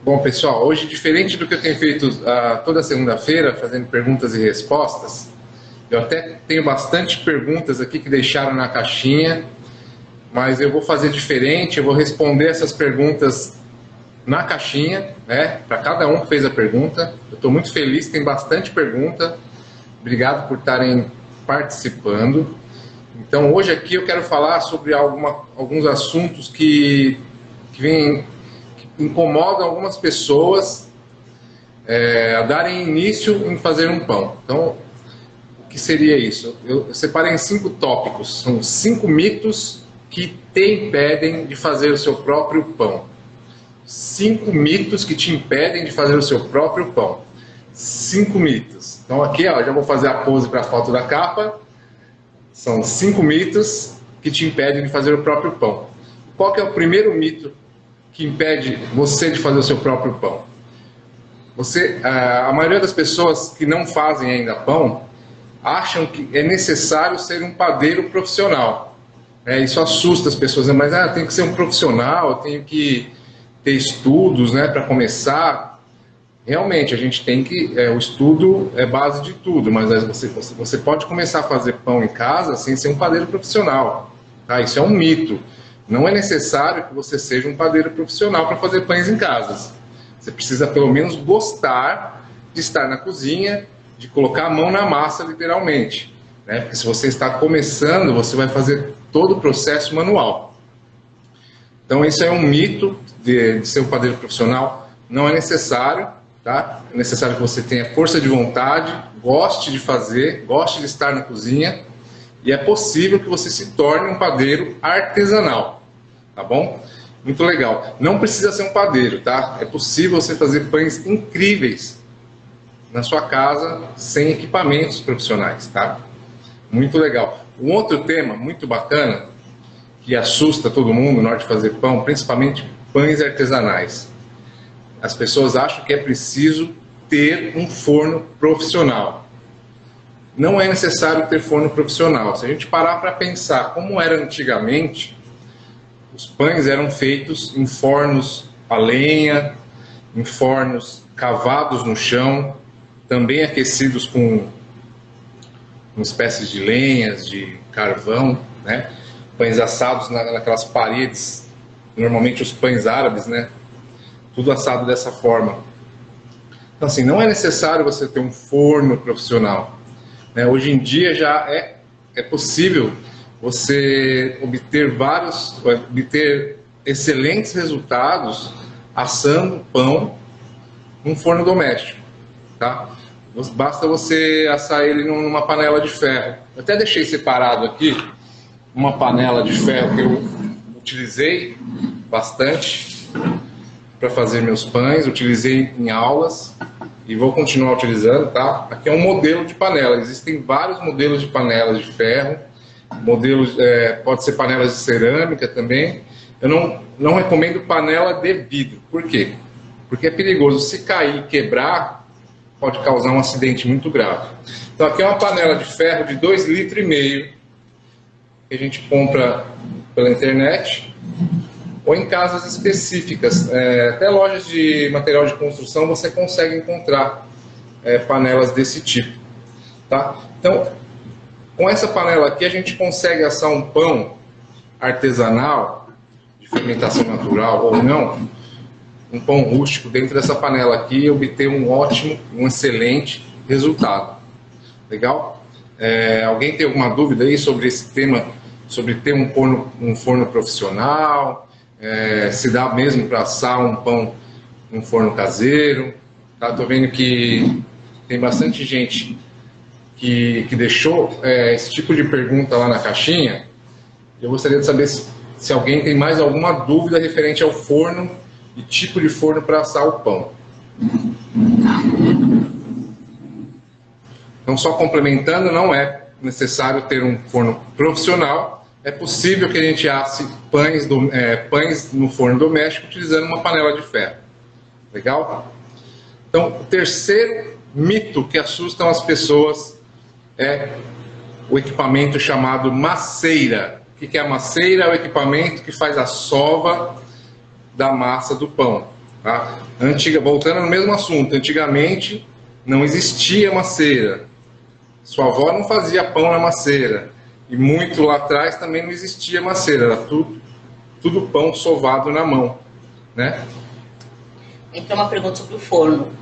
Bom, pessoal, hoje, diferente do que eu tenho feito toda segunda-feira, fazendo perguntas e respostas, eu até tenho bastante perguntas aqui que deixaram na caixinha, mas eu vou fazer diferente, eu vou responder essas perguntas na caixinha, né, para cada um que fez a pergunta. Eu estou muito feliz, tem bastante pergunta. Obrigado por estarem participando. Então, hoje aqui eu quero falar sobre alguns assuntos que incomodam algumas pessoas a darem início em fazer um pão. Então, o que seria isso? Eu separei em 5 tópicos. São 5 mitos que te impedem de fazer o seu próprio pão. 5 mitos que te impedem de fazer o seu próprio pão. 5 mitos. Então aqui, ó, já vou fazer a pose para a foto da capa. São 5 mitos que te impedem de fazer o próprio pão. Qual que é o primeiro mito que impede você de fazer o seu próprio pão? A maioria das pessoas que não fazem ainda pão acham que é necessário ser um padeiro profissional. Isso assusta as pessoas, né? Mas tem que ser um profissional, eu tenho que ter estudos, né, para começar. Realmente, a gente tem que... o estudo é base de tudo, mas você pode começar a fazer pão em casa sem ser um padeiro profissional. Tá? Isso é um mito. Não é necessário que você seja um padeiro profissional para fazer pães em casa. Você precisa pelo menos gostar de estar na cozinha, de colocar a mão na massa, literalmente. Né? Porque se você está começando, você vai fazer todo o processo manual. Então, isso é um mito de ser um padeiro profissional. Não é necessário, tá? É necessário que você tenha força de vontade, goste de fazer, goste de estar na cozinha, e é possível que você se torne um padeiro artesanal, tá bom? Muito legal. Não precisa ser um padeiro, tá? É possível você fazer pães incríveis na sua casa, sem equipamentos profissionais, tá? Muito legal. Um outro tema muito bacana, que assusta todo mundo na hora de fazer pão, principalmente pães artesanais. As pessoas acham que é preciso ter um forno profissional. Não é necessário ter forno profissional. Se a gente parar para pensar como era antigamente, os pães eram feitos em fornos a lenha, em fornos cavados no chão, também aquecidos com espécies de lenhas, de carvão, né? Pães assados naquelas paredes, normalmente os pães árabes, né? Tudo assado dessa forma. Então, assim, não é necessário você ter um forno profissional, né? Hoje em dia já é possível você obter excelentes resultados assando pão num forno doméstico, tá? Basta você assar ele numa panela de ferro. Eu até deixei separado aqui uma panela de ferro que eu utilizei bastante para fazer meus pães, utilizei em aulas e vou continuar utilizando, tá? Aqui é um modelo de panela, existem vários modelos de panelas de ferro, modelos, pode ser panelas de cerâmica também. Eu não recomendo panela de vidro. Por quê? Porque é perigoso, se cair e quebrar, pode causar um acidente muito grave. Então aqui é uma panela de ferro de 2,5 litros, que a gente compra pela internet ou em casas específicas. Até lojas de material de construção você consegue encontrar panelas desse tipo, tá? Então, com essa panela aqui a gente consegue assar um pão artesanal, de fermentação natural ou não, um pão rústico dentro dessa panela aqui e obter um ótimo, um excelente resultado. Legal? Alguém tem alguma dúvida aí sobre esse tema, sobre ter um forno profissional, se dá mesmo para assar um pão num forno caseiro? Tá? Tô vendo que tem bastante gente que deixou esse tipo de pergunta lá na caixinha. Eu gostaria de saber se alguém tem mais alguma dúvida referente ao forno e tipo de forno para assar o pão. Então, só complementando, não é necessário ter um forno profissional. É possível que a gente asse pães no forno doméstico utilizando uma panela de ferro. Legal? Então, o terceiro mito que assusta as pessoas é o equipamento chamado maceira. O que é a maceira? É o equipamento que faz a sova da massa do pão. Tá? Voltando no mesmo assunto, antigamente não existia maceira. Sua avó não fazia pão na maceira. E muito lá atrás também não existia maceira, era tudo pão sovado na mão, né? Então, uma pergunta sobre o forno.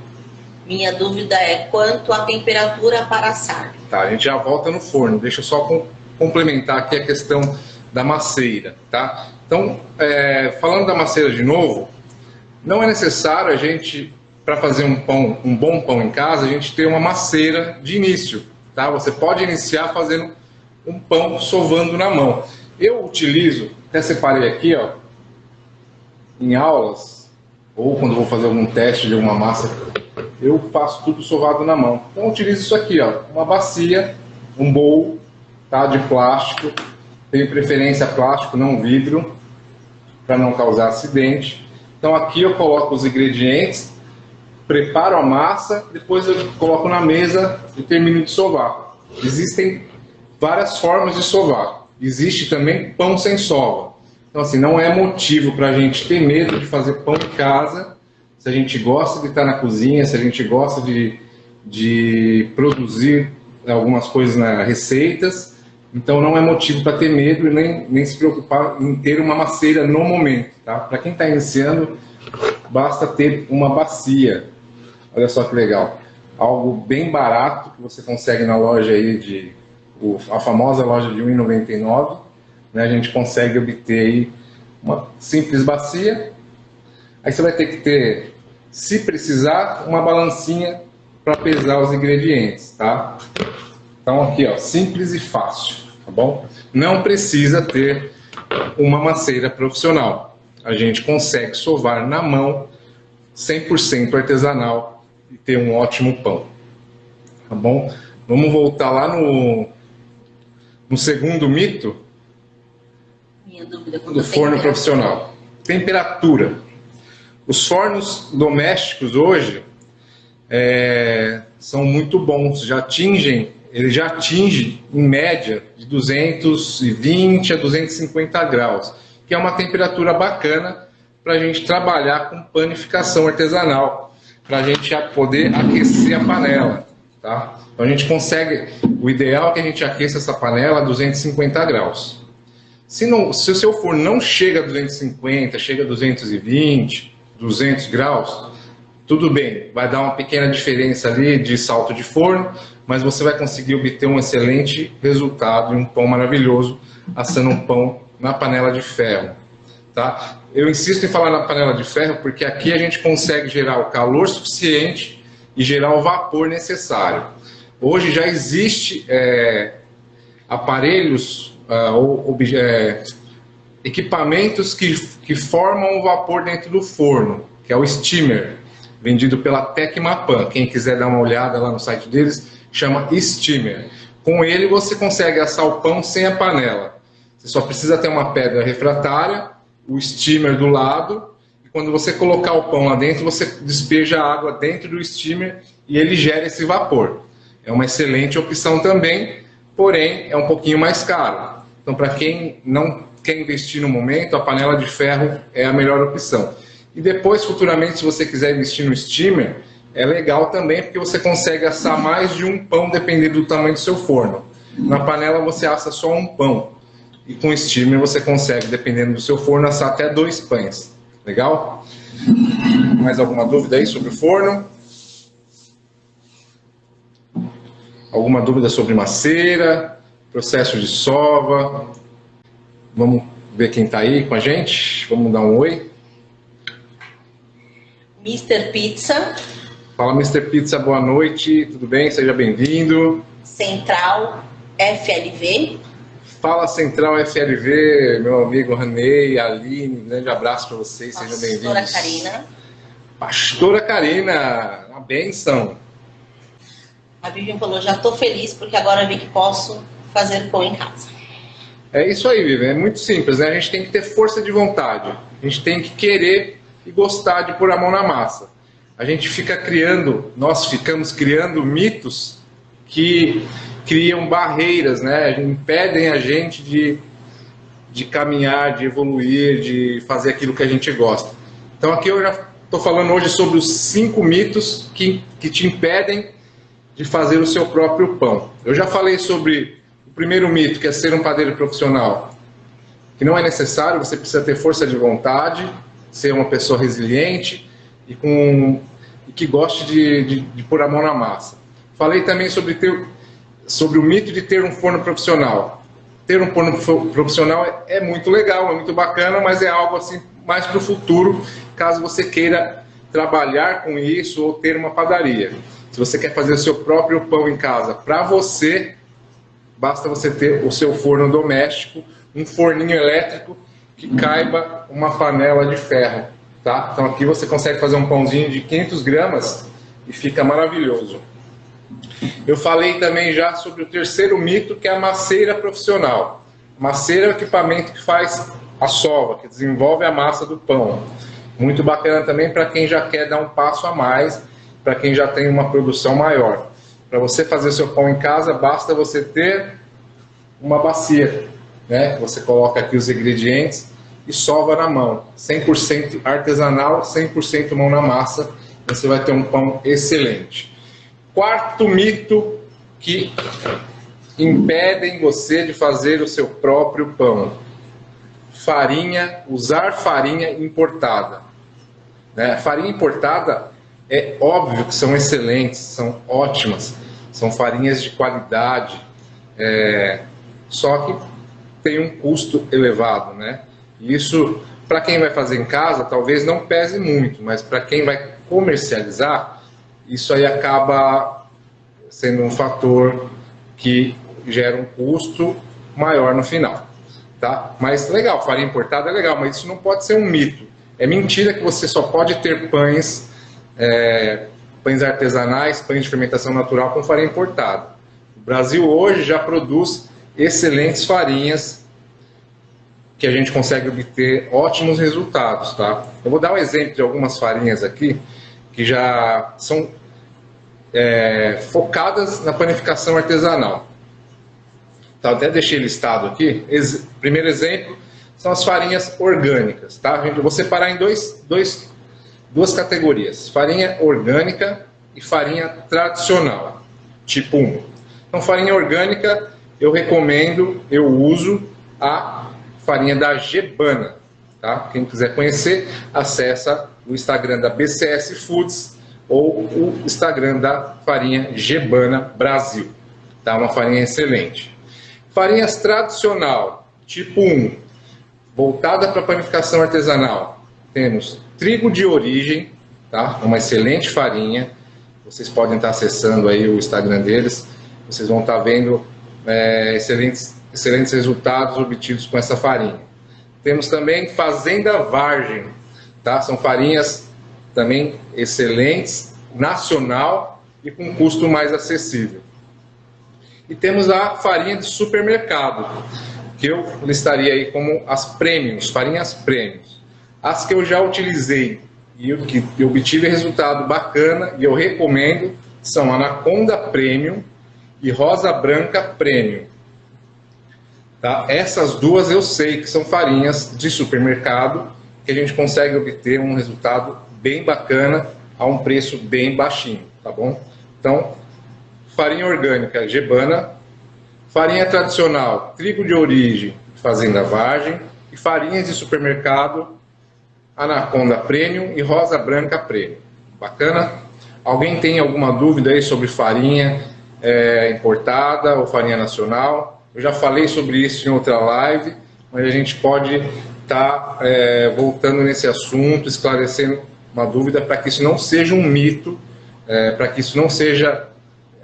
Minha dúvida é quanto a temperatura para assar? Tá, a gente já volta no forno. Deixa eu só complementar aqui a questão da maceira, tá? Então, falando da maceira de novo, não é necessário a gente, para fazer um bom pão em casa, a gente ter uma maceira de início, tá? Você pode iniciar fazendo um pão sovando na mão. Eu utilizo, até separei aqui, ó, em aulas, ou quando vou fazer algum teste de alguma massa, eu faço tudo sovado na mão. Então eu utilizo isso aqui, ó, uma bacia, um bowl, tá, de plástico. Tenho preferência plástico, não vidro, para não causar acidente. Então aqui eu coloco os ingredientes, preparo a massa, depois eu coloco na mesa e termino de sovar. Existem várias formas de sovar. Existe também pão sem sova. Então assim, não é motivo para a gente ter medo de fazer pão em casa. Se a gente gosta de estar na cozinha, se a gente gosta de produzir algumas coisas nas receitas, então não é motivo para ter medo e nem se preocupar em ter uma maceira no momento, tá? Para quem está iniciando, basta ter uma bacia. Olha só que legal. Algo bem barato que você consegue na loja aí a famosa loja de R$ 1,99, né? A gente consegue obter aí uma simples bacia. Aí você vai ter que ter, se precisar, uma balancinha para pesar os ingredientes, tá? Então aqui, ó, simples e fácil, tá bom? Não precisa ter uma maceira profissional. A gente consegue sovar na mão, 100% artesanal, e ter um ótimo pão, tá bom? Vamos voltar lá no segundo mito. Minha dúvida Do forno profissional. Temperatura. Os fornos domésticos hoje são muito bons, ele já atinge em média de 220 a 250 graus, que é uma temperatura bacana para a gente trabalhar com panificação artesanal, para a gente poder aquecer a panela, tá? Então a gente consegue, o ideal é que a gente aqueça essa panela a 250 graus. Se o seu forno não chega a 250, chega a 220, 200 graus, tudo bem, vai dar uma pequena diferença ali de salto de forno, mas você vai conseguir obter um excelente resultado e um pão maravilhoso assando um pão na panela de ferro, tá? Eu insisto em falar na panela de ferro porque aqui a gente consegue gerar o calor suficiente e gerar o vapor necessário. Hoje já existe aparelhos equipamentos que formam o vapor dentro do forno, que é o steamer, vendido pela Tecmapan. Quem quiser dar uma olhada lá no site deles, chama steamer. Com ele você consegue assar o pão sem a panela. Você só precisa ter uma pedra refratária, o steamer do lado, e quando você colocar o pão lá dentro, você despeja a água dentro do steamer e ele gera esse vapor. É uma excelente opção também, porém é um pouquinho mais caro. Então, para quem não quer investir no momento, a panela de ferro é a melhor opção. E depois, futuramente, se você quiser investir no steamer, é legal também, porque você consegue assar mais de um pão, dependendo do tamanho do seu forno. Na panela você assa só um pão. E com o steamer você consegue, dependendo do seu forno, assar até 2 pães. Legal? Mais alguma dúvida aí sobre o forno? Alguma dúvida sobre maceira, processo de sova? Vamos ver quem está aí com a gente. Vamos dar um oi. Mr. Pizza. Fala, Mr. Pizza, boa noite. Tudo bem? Seja bem-vindo. Central FLV. Fala, Central FLV, meu amigo Ranei, Aline, um grande abraço para vocês, sejam bem-vindos. Pastora Karina. Pastora Karina, uma bênção. A Vivian falou, já estou feliz porque agora vi que posso fazer pão em casa. É isso aí, Vivian, é muito simples, né? A gente tem que ter força de vontade, a gente tem que querer e gostar de pôr a mão na massa. A gente nós ficamos criando mitos que criam barreiras, né? Impedem a gente de caminhar, de evoluir, de fazer aquilo que a gente gosta. Então aqui eu já estou falando hoje sobre os 5 mitos que te impedem de fazer o seu próprio pão. Eu já falei sobre o primeiro mito, que é ser um padeiro profissional, que não é necessário, você precisa ter força de vontade, ser uma pessoa resiliente e que goste de pôr a mão na massa. Falei também sobre o mito de ter um forno profissional. Ter um forno profissional é muito legal, é muito bacana, mas é algo assim mais para o futuro, caso você queira trabalhar com isso ou ter uma padaria. Se você quer fazer o seu próprio pão em casa para você, basta você ter o seu forno doméstico, um forninho elétrico que caiba uma panela de ferro, tá? Então aqui você consegue fazer um pãozinho de 500 gramas e fica maravilhoso. Eu falei também já sobre o terceiro mito, que é a masseira profissional. Masseira é o equipamento que faz a sova, que desenvolve a massa do pão. Muito bacana também para quem já quer dar um passo a mais, para quem já tem uma produção maior. Para você fazer seu pão em casa, basta você ter uma bacia, né? Você coloca aqui os ingredientes e sova na mão. 100% artesanal, 100% mão na massa. Você vai ter um pão excelente. Quarto mito que impedem você de fazer o seu próprio pão. Usar farinha importada. Né? Farinha importada é óbvio que são excelentes, são ótimas, são farinhas de qualidade, só que tem um custo elevado, né? Isso, para quem vai fazer em casa, talvez não pese muito, mas para quem vai comercializar, isso aí acaba sendo um fator que gera um custo maior no final, tá? Mas legal, farinha importada é legal, mas isso não pode ser um mito. É mentira que você só pode ter pães artesanais, pães de fermentação natural com farinha importada. O Brasil hoje já produz excelentes farinhas que a gente consegue obter ótimos resultados, tá? Eu vou dar um exemplo de algumas farinhas aqui que já são focadas na panificação artesanal. Então, até deixei listado aqui. Primeiro exemplo são as farinhas orgânicas, tá? Eu vou separar em duas categorias: farinha orgânica e farinha tradicional, tipo 1. Então, farinha orgânica, eu uso a farinha da Gebana, tá? Quem quiser conhecer, acessa o Instagram da BCS Foods ou o Instagram da farinha Gebana Brasil, tá? Uma farinha excelente. Farinhas tradicional, tipo 1, voltada para panificação artesanal, temos trigo de origem, tá? Uma excelente farinha. Vocês podem estar acessando aí o Instagram deles, vocês vão estar vendo excelentes resultados obtidos com essa farinha. Temos também Fazenda Vargem, tá? São farinhas também excelentes, nacional e com custo mais acessível. E temos a farinha de supermercado, que eu listaria aí como as premiums, farinhas premiums. As que eu já utilizei e que eu obtive resultado bacana e eu recomendo são Anaconda Premium e Rosa Branca Premium. Tá? Essas duas eu sei que são farinhas de supermercado que a gente consegue obter um resultado bem bacana a um preço bem baixinho, tá bom? Então, farinha orgânica Gebana, farinha tradicional trigo de origem Fazenda Vargem e farinhas de supermercado Anaconda Premium e Rosa Branca Premium. Bacana? Alguém tem alguma dúvida aí sobre farinha importada ou farinha nacional? Eu já falei sobre isso em outra live, mas a gente pode estar voltando nesse assunto, esclarecendo uma dúvida para que isso não seja um mito, para que isso não seja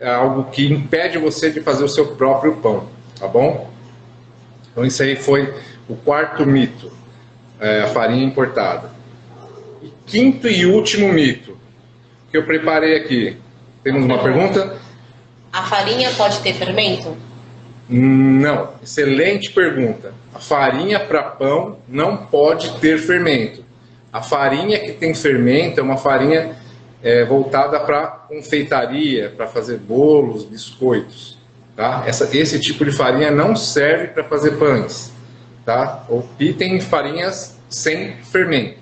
algo que impede você de fazer o seu próprio pão, tá bom? Então isso aí foi o quarto mito, a farinha importada. E quinto e último mito que eu preparei aqui. Temos uma pergunta? A farinha pode ter fermento? Não, excelente pergunta. A farinha para pão não pode ter fermento. A farinha que tem fermento é uma farinha voltada para confeitaria, para fazer bolos, biscoitos. Tá? Esse tipo de farinha não serve para fazer pães. Tá? Optem em farinhas sem fermento.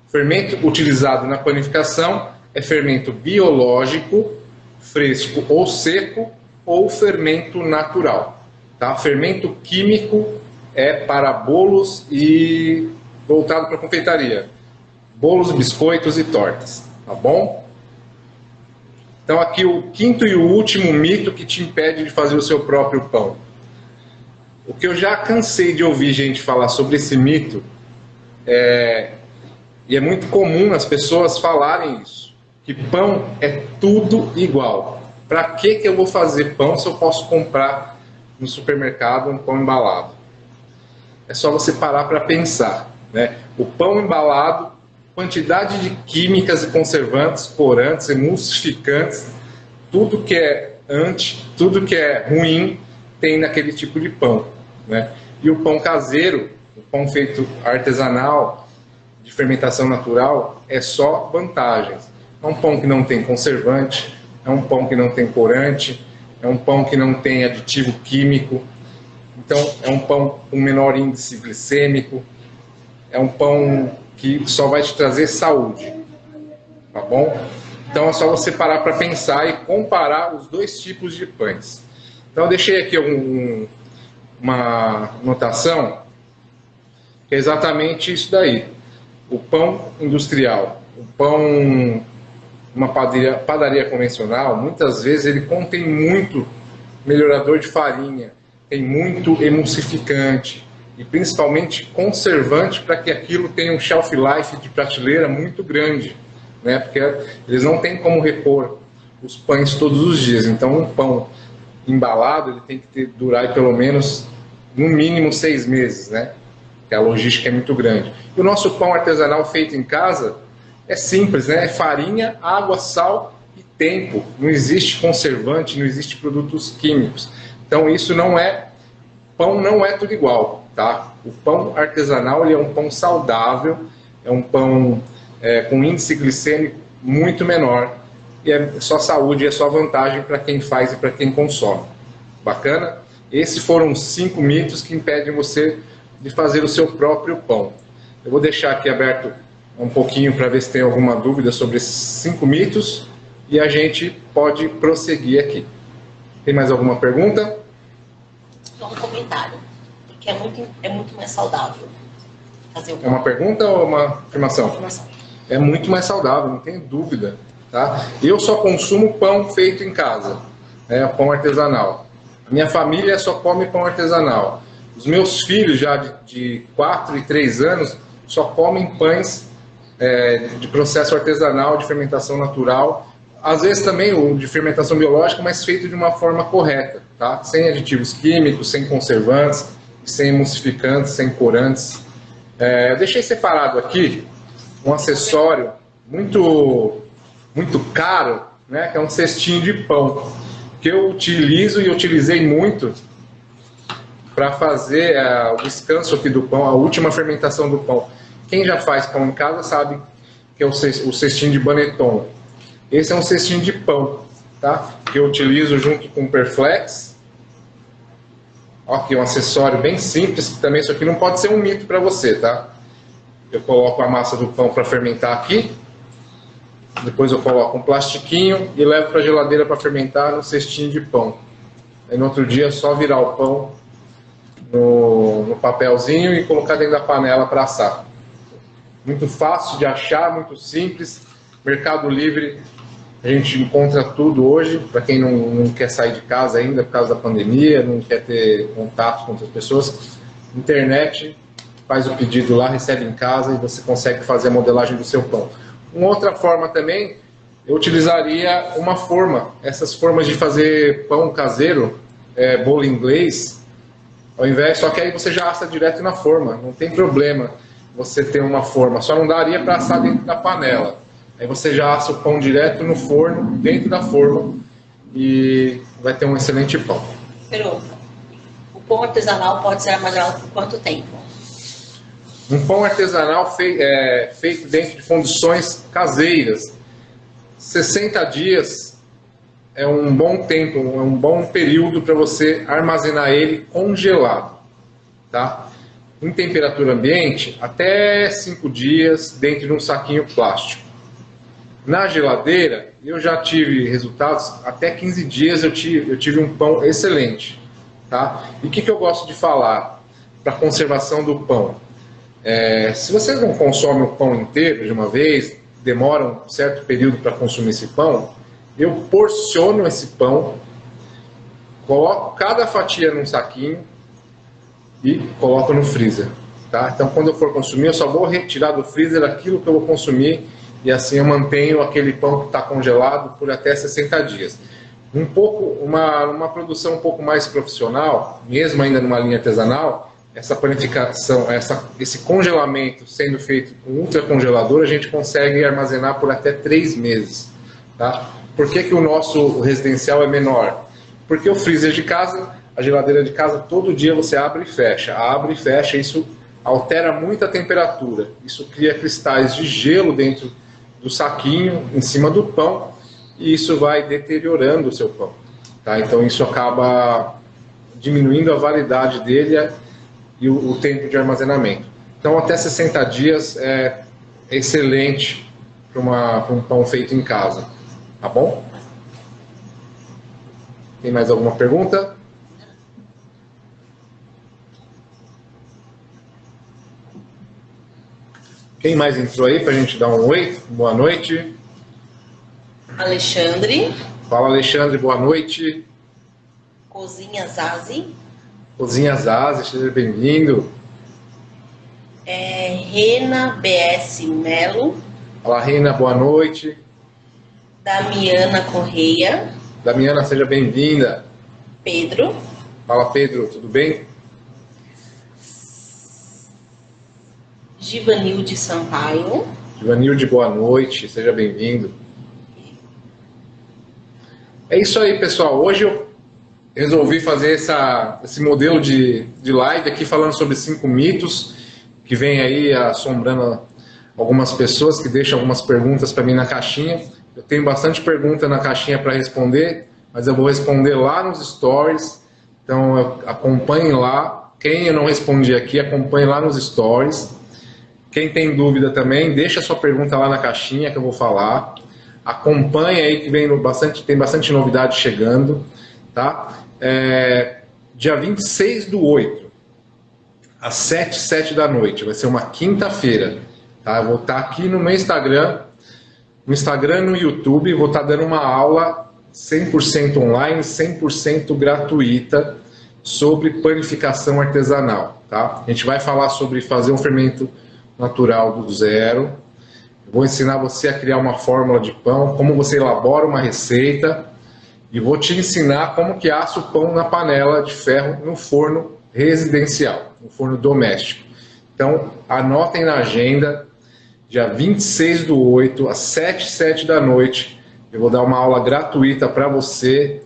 Fermento utilizado na panificação é fermento biológico, fresco ou seco, ou fermento natural. Tá? Fermento químico é para bolos e voltado para confeitaria. Bolos, biscoitos e tortas. Tá bom? Então aqui o quinto e o último mito que te impede de fazer o seu próprio pão. O que eu já cansei de ouvir gente falar sobre esse mito, e é muito comum as pessoas falarem isso, que pão é tudo igual. Para que eu vou fazer pão se eu posso comprar no supermercado um pão embalado? É só você parar para pensar, né? O pão embalado, quantidade de químicas e conservantes, corantes, emulsificantes, tudo que é tudo que é ruim tem naquele tipo de pão, né? E o pão caseiro, o pão feito artesanal, de fermentação natural, é só vantagens. É um pão que não tem conservante, é um pão que não tem corante, é um pão que não tem aditivo químico, então é um pão com menor índice glicêmico, é um pão que só vai te trazer saúde, tá bom? Então é só você parar para pensar e comparar os dois tipos de pães. Então eu deixei aqui uma notação, que é exatamente isso daí. O pão industrial, o pão, uma padaria convencional, muitas vezes ele contém muito melhorador de farinha, tem muito emulsificante e principalmente conservante para que aquilo tenha um shelf life de prateleira muito grande, né? Porque eles não têm como repor os pães todos os dias. Então um pão embalado ele tem que durar pelo menos no mínimo 6 meses, né? Que a logística é muito grande. E o nosso pão artesanal feito em casa é simples, né? É farinha, água, sal e tempo. Não existe conservante, não existe produtos químicos. Então isso pão não é tudo igual, tá? O pão artesanal ele é um pão saudável, é um pão com índice glicêmico muito menor, e é só saúde, é só vantagem para quem faz e para quem consome. Bacana? Esses foram 5 mitos que impedem você de fazer o seu próprio pão. Eu vou deixar aqui aberto um pouquinho para ver se tem alguma dúvida sobre esses 5 mitos e a gente pode prosseguir aqui. Tem mais alguma pergunta? Só um comentário, porque é muito mais saudável fazer o pão. É uma pergunta ou uma afirmação? Afirmação. É muito mais saudável, não tem dúvida. Tá? Eu só consumo pão feito em casa, pão artesanal. A minha família só come pão artesanal. Os meus filhos, já de 4 e 3 anos, só comem pães de processo artesanal, de fermentação natural. Às vezes também o de fermentação biológica, mas feito de uma forma correta, tá? Sem aditivos químicos, sem conservantes, sem emulsificantes, sem corantes. Eu deixei separado aqui um acessório muito caro, né? Que é um cestinho de pão, que eu utilizo e utilizei muito para fazer o descanso aqui do pão, a última fermentação do pão. Quem já faz pão em casa sabe que é o cestinho de Baneton. Esse é um cestinho de pão, tá? Que eu utilizo junto com o Perflex. Ó, aqui um acessório bem simples, que também isso aqui não pode ser um mito para você, tá? Eu coloco a massa do pão para fermentar aqui. Depois eu coloco um plastiquinho e levo para a geladeira para fermentar no cestinho de pão. Aí no outro dia é só virar o pão no papelzinho e colocar dentro da panela para assar. Muito fácil de achar, muito simples. Mercado Livre, a gente encontra tudo hoje. Para quem não quer sair de casa ainda por causa da pandemia, não quer ter contato com outras pessoas, internet, faz o pedido lá, recebe em casa e você consegue fazer a modelagem do seu pão. Uma outra forma também, eu utilizaria uma forma. Essas formas de fazer pão caseiro, bolo inglês, ao invés, só que aí você já assa direto na forma, não tem problema você ter uma forma, só não daria para assar dentro da panela. Aí você já assa o pão direto no forno, dentro da forma, e vai ter um excelente pão. Pergunta: o pão artesanal pode ser armazenado por quanto tempo? Um pão artesanal feito dentro de condições caseiras, 60 dias é um bom tempo, é um bom período para você armazenar ele congelado, tá? em temperatura ambiente até 5 dias dentro de um saquinho plástico. Na geladeira, eu já tive resultados, até 15 dias eu tive um pão excelente. Tá? E o que eu gosto de falar para conservação do pão? Se vocês não consomem o pão inteiro de uma vez, demoram um certo período para consumir esse pão, eu porciono esse pão, coloco cada fatia num saquinho e coloco no freezer. Tá? Então, quando eu for consumir, eu só vou retirar do freezer aquilo que eu vou consumir e assim eu mantenho aquele pão que está congelado por até 60 dias. Uma produção um pouco mais profissional, mesmo ainda numa linha artesanal, essa panificação, esse congelamento sendo feito com ultracongelador, a gente consegue armazenar por até 3 meses. Tá? Por que o nosso residencial é menor? Porque o freezer de casa, a geladeira de casa, todo dia você abre e fecha, isso altera muito a temperatura, isso cria cristais de gelo dentro do saquinho, em cima do pão, e isso vai deteriorando o seu pão. Tá? Então isso acaba diminuindo a validade dele e o tempo de armazenamento. Então até 60 dias é excelente para um pão feito em casa. Tá bom? Tem mais alguma pergunta? Quem mais entrou aí para a gente dar um oi? Boa noite. Alexandre. Fala, Alexandre, boa noite. Cozinha Zazi. Cozinha Zazi, seja bem-vindo. Rena BS Melo. Fala, Rena, boa noite. Damiana Correia. Damiana, seja bem-vinda. Pedro. Fala, Pedro, tudo bem? Givanilde Sampaio. Givanilde, boa noite, seja bem-vindo. É isso aí, pessoal. Hoje eu resolvi fazer esse modelo de live aqui falando sobre 5 mitos que vem aí assombrando algumas pessoas que deixam algumas perguntas para mim na caixinha. Eu tenho bastante pergunta na caixinha para responder, mas eu vou responder lá nos stories. Então acompanhem lá. Quem eu não respondi aqui, acompanhe lá nos stories. Quem tem dúvida também, deixa sua pergunta lá na caixinha que eu vou falar. Acompanhe aí que tem bastante novidade chegando. Tá? Dia 26/8, às 7 da noite, vai ser uma quinta-feira. Tá? Eu vou estar aqui no meu Instagram, e no YouTube, vou estar dando uma aula 100% online, 100% gratuita sobre panificação artesanal. Tá? A gente vai falar sobre fazer um fermento natural do zero. Vou ensinar você a criar uma fórmula de pão, como você elabora uma receita, e vou te ensinar como que assa o pão na panela de ferro no forno residencial, no forno doméstico. Então, anotem na agenda, dia 26/8, às 7 da noite, eu vou dar uma aula gratuita para você,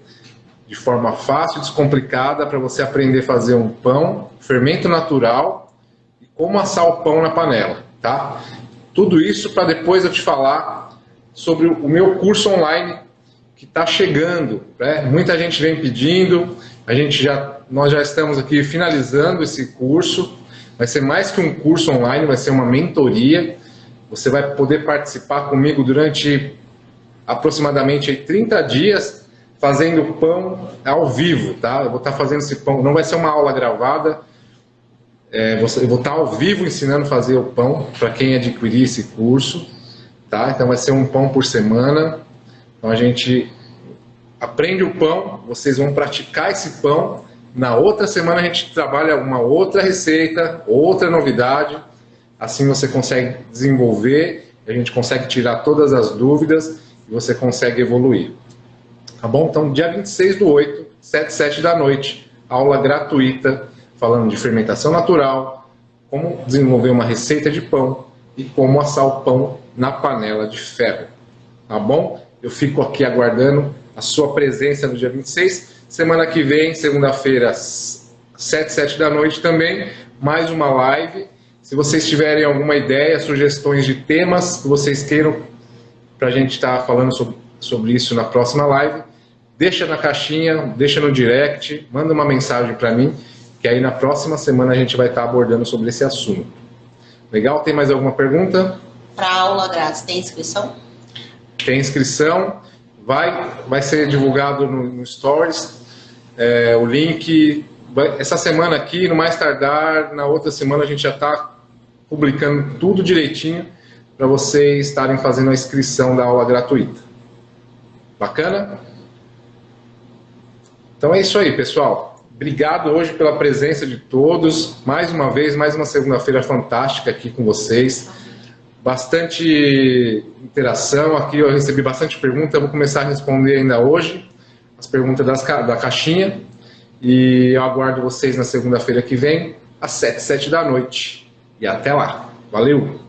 de forma fácil e descomplicada, para você aprender a fazer um pão, fermento natural, e como assar o pão na panela, tá? Tudo isso para depois eu te falar sobre o meu curso online que está chegando, né? Muita gente vem pedindo, nós já estamos aqui finalizando esse curso. Vai ser mais que um curso online, vai ser uma mentoria. Você vai poder participar comigo durante aproximadamente 30 dias, fazendo pão ao vivo, tá? Eu vou estar fazendo esse pão, não vai ser uma aula gravada, eu vou estar ao vivo ensinando a fazer o pão para quem adquirir esse curso, tá? Então vai ser um pão por semana. Então a gente aprende o pão, vocês vão praticar esse pão. Na outra semana a gente trabalha uma outra receita, outra novidade. Assim você consegue desenvolver, a gente consegue tirar todas as dúvidas e você consegue evoluir. Tá bom? Então dia 26/8, 7 da noite, aula gratuita, falando de fermentação natural, como desenvolver uma receita de pão e como assar o pão na panela de ferro. Tá bom? Eu fico aqui aguardando a sua presença no dia 26. Semana que vem, segunda-feira, às 7 da noite também, mais uma live. Se vocês tiverem alguma ideia, sugestões de temas que vocês queiram para a gente estar falando sobre isso na próxima live, deixa na caixinha, deixa no direct, manda uma mensagem para mim, que aí na próxima semana a gente vai estar abordando sobre esse assunto. Legal? Tem mais alguma pergunta? Para aula grátis, tem inscrição? Tem inscrição, vai ser divulgado no Stories, o link. Essa semana aqui, no mais tardar, na outra semana a gente já está publicando tudo direitinho para vocês estarem fazendo a inscrição da aula gratuita. Bacana? Então é isso aí, pessoal. Obrigado hoje pela presença de todos. Mais uma vez, mais uma segunda-feira fantástica aqui com vocês. Bastante interação aqui, eu recebi bastante pergunta. Eu vou começar a responder ainda hoje as perguntas da caixinha. E eu aguardo vocês na segunda-feira que vem, às 7 da noite. E até lá. Valeu!